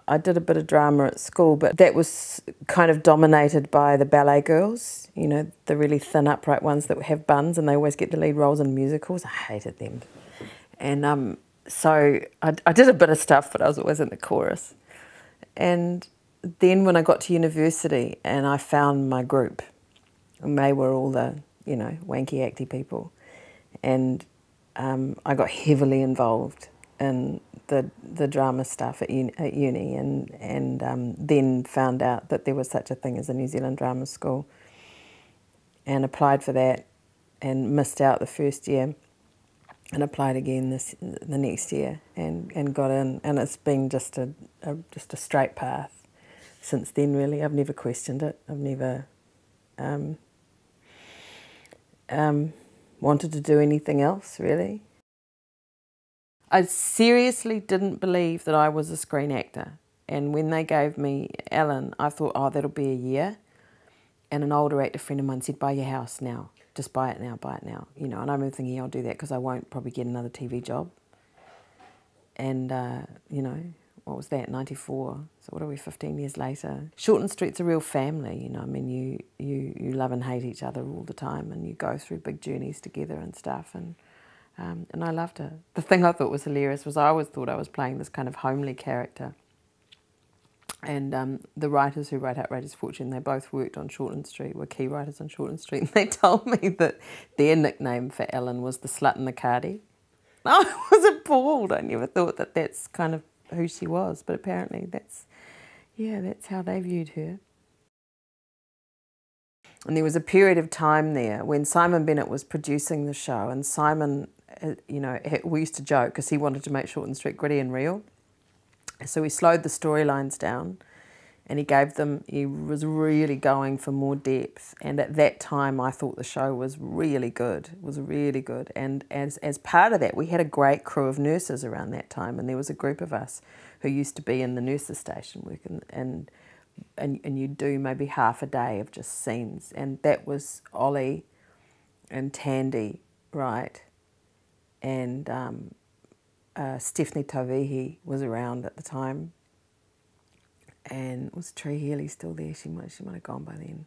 I did a bit of drama at school, but that was kind of dominated by the ballet girls, you know, the really thin, upright ones that have buns, and they always get the lead roles in musicals. I hated them. And so I did a bit of stuff, but I was always in the chorus. And then when I got to university and I found my group, and they were all the, you know, wanky, acty people, and I got heavily involved in the drama stuff at uni and then found out that there was such a thing as a New Zealand Drama School and applied for that and missed out the first year and applied again the next year and got in, and it's been just a straight path since then, really. I've never questioned it. I've never wanted to do anything else, really. I seriously didn't believe that I was a screen actor. And when they gave me Ellen, I thought, oh, that'll be a year. And an older actor friend of mine said, buy your house now. Just buy it now, buy it now. You know, and I remember thinking, I'll do that because I won't probably get another TV job. And, you know, what was that, 94? So what are we, 15 years later? Shorten Street's a real family, you know. I mean, you love and hate each other all the time, and you go through big journeys together and stuff. And I loved it. The thing I thought was hilarious was I always thought I was playing this kind of homely character. And the writers who wrote Outrageous Fortune, they both worked on Shorten Street, were key writers on Shorten Street, and they told me that their nickname for Ellen was the Slut in the Cardi. I was appalled. I never thought that that's kind of who she was, but apparently that's how they viewed her. And there was a period of time there when Simon Bennett was producing the show, and Simon, you know, we used to joke because he wanted to make Shorten Street gritty and real. So he slowed the storylines down and he was really going for more depth. And at that time, I thought the show was really good. It was really good. And as part of that, we had a great crew of nurses around that time. And there was a group of us who used to be in the nurses' station working, and you'd do maybe half a day of just scenes. And that was Ollie and Tandy, right? And Stephanie Tavihi was around at the time. And was Tree Healy still there? She might have gone by then.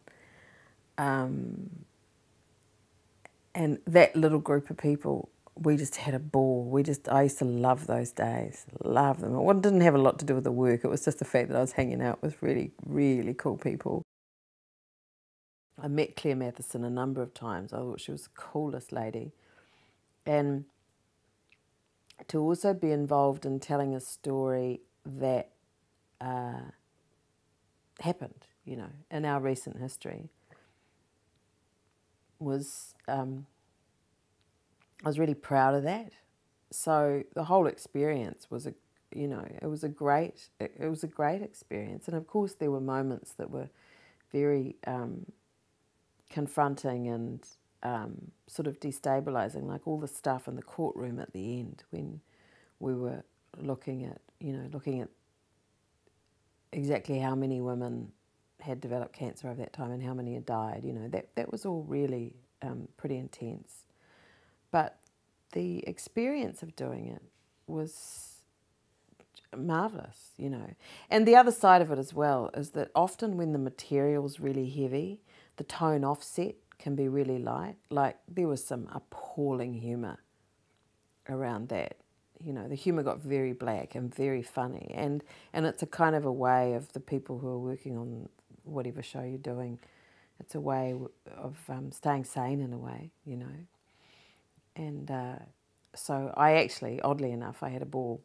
And that little group of people, we just had a ball. I used to love those days, love them. It didn't have a lot to do with the work. It was just the fact that I was hanging out with really, really cool people. I met Claire Matheson a number of times. I thought she was the coolest lady. And to also be involved in telling a story that happened, you know, in our recent history was, I was really proud of that. So the whole experience was it was a great experience. And of course there were moments that were very confronting and sort of destabilising, like all the stuff in the courtroom at the end when we were looking at exactly how many women had developed cancer over that time and how many had died. You know, that was all really pretty intense. But the experience of doing it was marvellous, you know. And the other side of it as well is that often when the material's really heavy, the tone offset can be really light. Like there was some appalling humour around that. You know, the humour got very black and very funny, and it's a kind of a way of the people who are working on whatever show you're doing. It's a way of staying sane in a way, you know. And so I actually, oddly enough, I had a ball.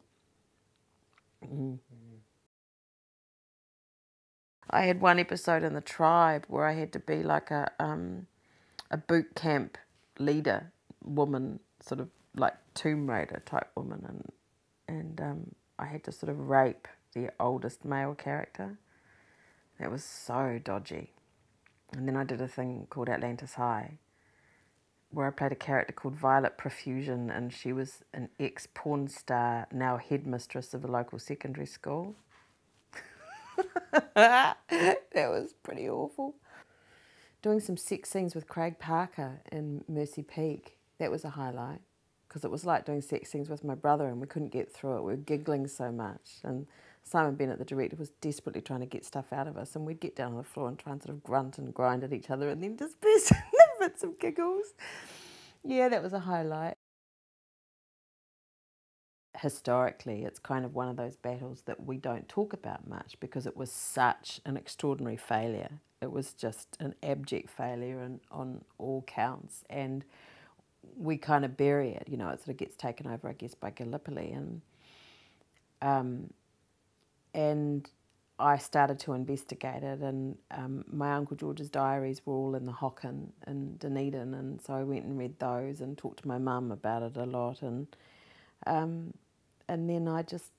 I had one episode in The Tribe where I had to be like a boot camp leader woman, sort of like Tomb Raider type woman, and I had to sort of rape the oldest male character. That was so dodgy. And then I did a thing called Atlantis High, where I played a character called Violet Profusion, and she was an ex-porn star, now headmistress of a local secondary school. That was pretty awful. Doing some sex scenes with Craig Parker in Mercy Peak, that was a highlight, because it was like doing sex scenes with my brother and we couldn't get through it. We were giggling so much, and Simon Bennett, the director, was desperately trying to get stuff out of us, and we'd get down on the floor and try and sort of grunt and grind at each other and then just burst into bits of giggles. Yeah, that was a highlight. Historically, it's kind of one of those battles that we don't talk about much because it was such an extraordinary failure. It was just an abject failure on all counts, and we kind of bury it. You know, it sort of gets taken over, I guess, by Gallipoli, and I started to investigate it, and my Uncle George's diaries were all in the Hocken in Dunedin, and so I went and read those and talked to my mum about it a lot, and then I just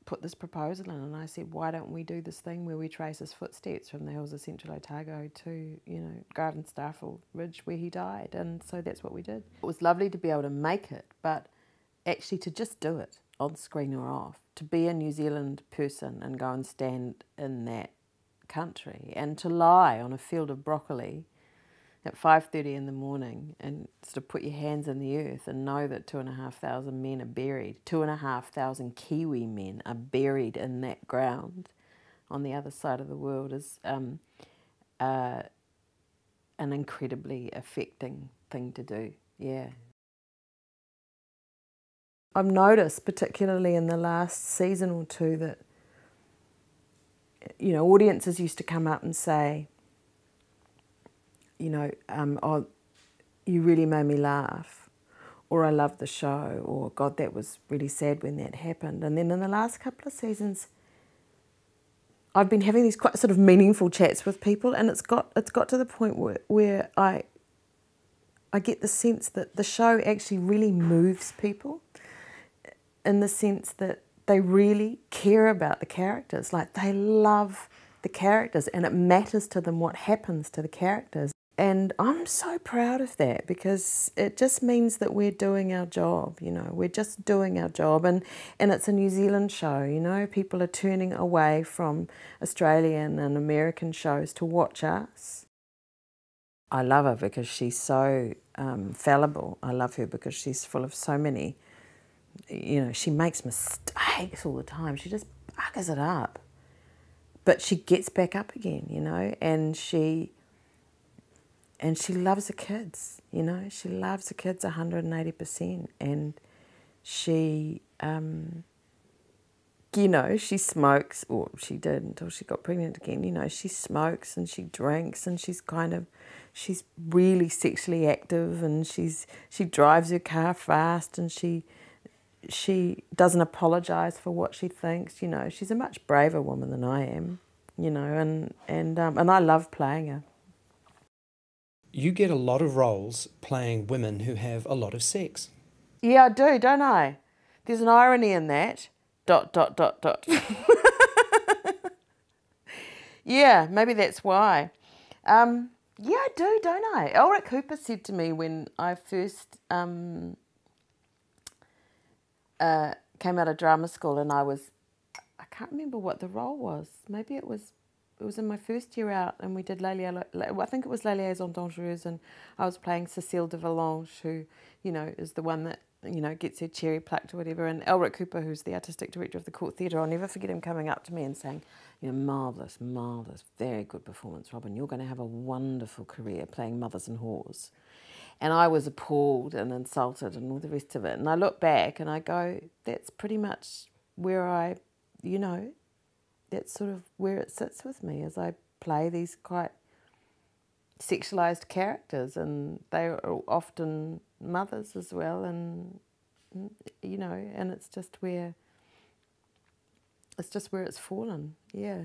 put this proposal in, and I said, why don't we do this thing where we trace his footsteps from the hills of Central Otago to, you know, Garden Starfall Ridge where he died, and so that's what we did. It was lovely to be able to make it, but actually to just do it on screen or off, to be a New Zealand person and go and stand in that country and to lie on a field of broccoli at 5:30 in the morning and sort of put your hands in the earth and know that 2,500 men are buried, 2,500 Kiwi men are buried in that ground on the other side of the world is an incredibly affecting thing to do, yeah. I've noticed, particularly in the last season or two, that, you know, audiences used to come up and say, you know, oh, you really made me laugh, or I love the show, or God, that was really sad when that happened. And then in the last couple of seasons, I've been having these quite sort of meaningful chats with people, and it's got to the point where I get the sense that the show actually really moves people, in the sense that they really care about the characters. Like, they love the characters, and it matters to them what happens to the characters. And I'm so proud of that, because it just means that we're doing our job, you know, we're just doing our job. And it's a New Zealand show, you know, people are turning away from Australian and American shows to watch us. I love her because she's so fallible. I love her because she's full of so many, you know, she makes mistakes all the time. She just buggers it up. But she gets back up again, you know, and she loves the kids, you know. She loves the kids 180%. And she, you know, she smokes, or she did until she got pregnant again, you know. She smokes and she drinks, and she's really sexually active, and she drives her car fast, and she doesn't apologise for what she thinks, you know. She's a much braver woman than I am, you know, and I love playing her. You get a lot of roles playing women who have a lot of sex. Yeah, I do, don't I? There's an irony in that. ... Yeah, maybe that's why. Yeah, I do, don't I? Elric Cooper said to me when I first came out of drama school, and I can't remember what the role was. Maybe it was in my first year out, and we did Lélia, I think it was Les Liaisons Dangereuses, and I was playing Cécile de Volanges, who, you know, is the one that, you know, gets her cherry plucked or whatever. And Elric Cooper, who's the artistic director of the Court Theatre, I'll never forget him coming up to me and saying, you know, marvellous, very good performance, Robyn. You're going to have a wonderful career playing mothers and whores. And I was appalled and insulted and all the rest of it. And I look back and I go, that's pretty much where I, you know, that's sort of where it sits with me, as I play these quite sexualised characters, and they are often mothers as well, and, you know, and it's just where it's fallen, yeah.